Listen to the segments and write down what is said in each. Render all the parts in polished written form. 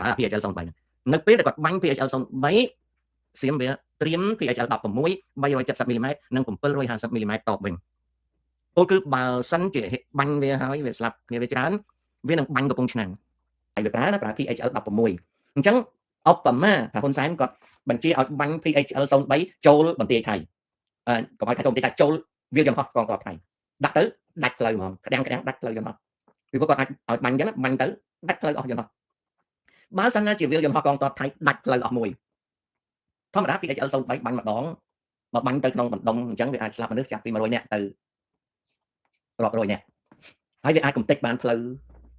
ប្រើ PHL 03នៅពេលដែលគាត់បាញ់ PHL 03សៀមវាត្រៀម PHL 16 370 mm និង750 mm តបវិញពលគឺបើសិនជាបាញ់វាហើយវាស្លាប់គ្នាវាច្រើនវានឹងបាញ់កំពង់ឆ្នាំងហើយវាប្រើណាប្រើ PHL 16អញ្ចឹងឧបមាថាហ៊ុនសែនគាត់បញ្ជាឲ្យបាញ់ PHL 03ចូលបន្ទាយថៃកុំឲ្យថាចូលបន្ទាយថៃចូលវាលយន្តហោះកងទ័ពថៃដាក់ទៅដាច់ផ្លូវហ្មងក្តាំងដាច់ផ្លូវយន្តហោះពីព្រោះគាត់អាចឲ្យបាញ់អញ្ចឹងបាញ់ទៅដាច់ផ្លូវអស់យន្តហោះបើសិនណាជាវាលយន្តហោះកងទ័ពថៃដាច់ផ្លូវអស់មួយធម្មតា PHL 03បាញ់ម្ដងបើបាញ់ទៅក្នុងបណ្ដុំអញ្ចឹងវាអាចស្លាប់មនុស្សចាប់ពី100នាក់ទៅរាប់រយនាក់ហើយវាអាចកំទេចបានផ្លូវ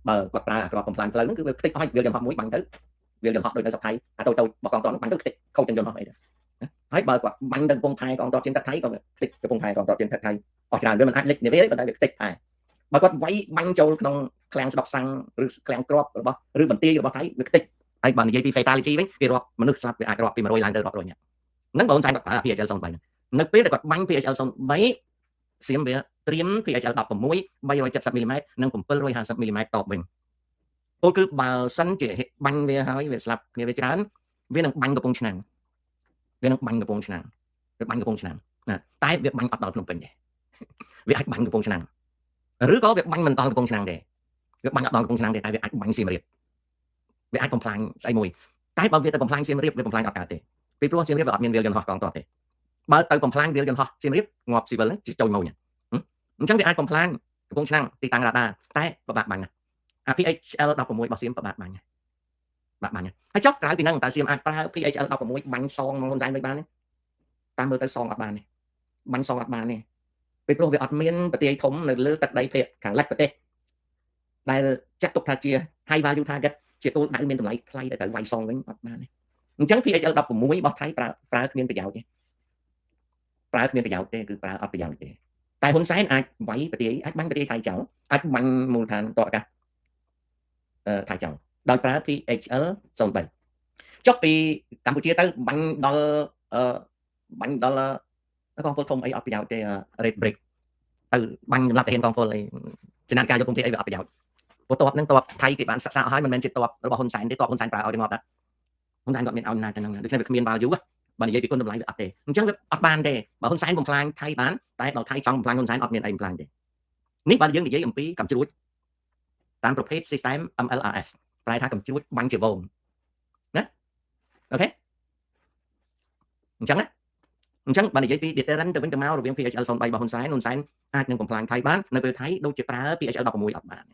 បើគាត់ប្រើអាក្របកំផ្លាញផ្លូវហ្នឹងគឺវាខ្ទេចឲ្យវាលយន្តហោះមួយបាញ់ទៅវាលយន្តហោះដូចនៅស្រុកថៃអាតូចៗរបស់កងទ័ពបាញ់ទៅខ្ទេចខូចទាំងយន្តហោះអីទៅហើយបើគាត់បាញ់ទៅកំពង់ផែកងទ័ពជើងទឹកថៃក៏ខ្ទេចកំពង់ផែកងទ័ពជើងទឹកថៃអស់ច្រើនវាមិនអាចលិចនាវាទេប៉ុន្តែវាខ្ទេចផែបើគាត់វាយបាញ់ចូលក្នុងឃ្លាំងស្ដុកសាំងឬឃ្លាំងគ្រាប់របស់ឬបន្ទាយរបស់ថៃវាខ្ទេចហើយបើនិយាយពី fatality វិញគេរាប់មនុស្សស្លាប់វាអាចរាប់ពី100ឡើងទៅរាប់រយនាក់ហ្នឹងបងស្អែកគាត់ប្រើ PHL 03នៅពេលដែលគាត់បាញ់ PHL 03សៀមវាត្រៀម PHL 16 370 mm និង750 mm តបវិញពលគឺបើសិនជាបាញ់វាហើយវាស្លាប់គ្នាវាច្រើនវានឹងបាញ់កំពង់ឆ្នាំងវានឹងបាញ់កំពង់ឆ្នាំងវាបាញ់កំពង់ឆ្នាំងណាតែវាបាញ់អត់ដល់ភ្នំពេញទេវាអាចបាញ់កំពង់ឆ្នាំងឬក៏វាបាញ់មិនដល់កំពង់ឆ្នាំងទេវាបាញ់អត់ដល់កំពង់ឆ្នាំងទេតែវាអាចបាញ់សៀមរាបវាអាចបំផ្លាញស្អីមួយតែបើវាទៅបំផ្លាញសៀមរាបវាបំផ្លាញអត់កើតទេពីព្រោះសៀមរាបវាអត់មានវាលយន្តហោះកងទ័ពទេបើទៅបំផ្លាញវាលយន្តហោះសៀមរាបងាប់ស៊ីវិលហ្នឹងចូលមកអញ្ចឹងវាអាចបំផ្លាញកំពង់ឆ្នាំងទីតាំងរ៉ាដាតែពិបាកបាញ់ណាអា PHL 16របស់សៀមពិបាកបាញ់ហើយចុះក្រៅពីហ្នឹងតើសៀមអាចប្រើ PHL 16បាញ់សងមកហ៊ុនសែនមិនបានទេតាមមើលទៅសងអត់បានទេបាញ់សងអត់បានទេពីព្រោះវាអត់មានប្រទេសធំនៅលើទឹកដីភាគខាងលិចប្រទេសដែលចាត់ទុកថាជា high value target ជាទូលដៅមានតម្លៃថ្លៃតែត្រូវវាយសងវិញអត់បានទេអញ្ចឹង PHL 16របស់ថៃប្រើគ្មានប្រយោជន៍ទេប្រើគ្មានប្រយោជន៍ទេគឺប្រើអត់ប្រយោជន៍ទេតែហ៊ុនសែនអាចវាយប្រទេសអាចបាញ់ប្រទេសថៃចោលអាចបាញ់មូលដ្ឋានទ័ពអាកាសថៃចោលដោយប្រើ PHL 03ចុះពីកម្ពុជាទៅបាញ់ដល់កងពលធំអីអត់ប្រយោជន៍ទេ Red Break ទៅបាញ់សម្រាប់ទាហានកងពលអីចំណាត់ការយកគុំទេអីវាអត់ប្រយោជន៍ព្រោះទ័ពហ្នឹងទ័ពថៃគេបានសិក្សាឲ្យមិនមែនជាទ័ពរបស់ហ៊ុនសែនទេទ័ពហ៊ុនសែនប្រើឲ្យទាំងអស់តាហ៊ុនសែនគាត់មានឲ្យអំណាចទៅហ្នឹងដូច្នេះវាគ្មាន value បើនិយាយពីគុណតម្លៃវាអត់ទេអញ្ចឹងវាអត់បានទេបើហ៊ុនសែនបំផ្លាញថៃបានតែដល់ថៃចង់បំផ្លាញហ៊ុនសែនអត់មានអីបំផ្លាញទេនេះបើយើងនិយាយអំពីកំជ្រួចតាមប្រភេទ system MLRS ប្រែថាកំជ្រួចបាញ់ជាវងណាអូខេអញ្ចឹងបើនិយាយពី deterrent ទៅវិញទៅមករវាង PHL 03របស់ហ៊ុនសែនអាចនឹងបំផ្លាញថៃបាននៅពេលថៃដូចជាប្រើ PHL 16អត់បាន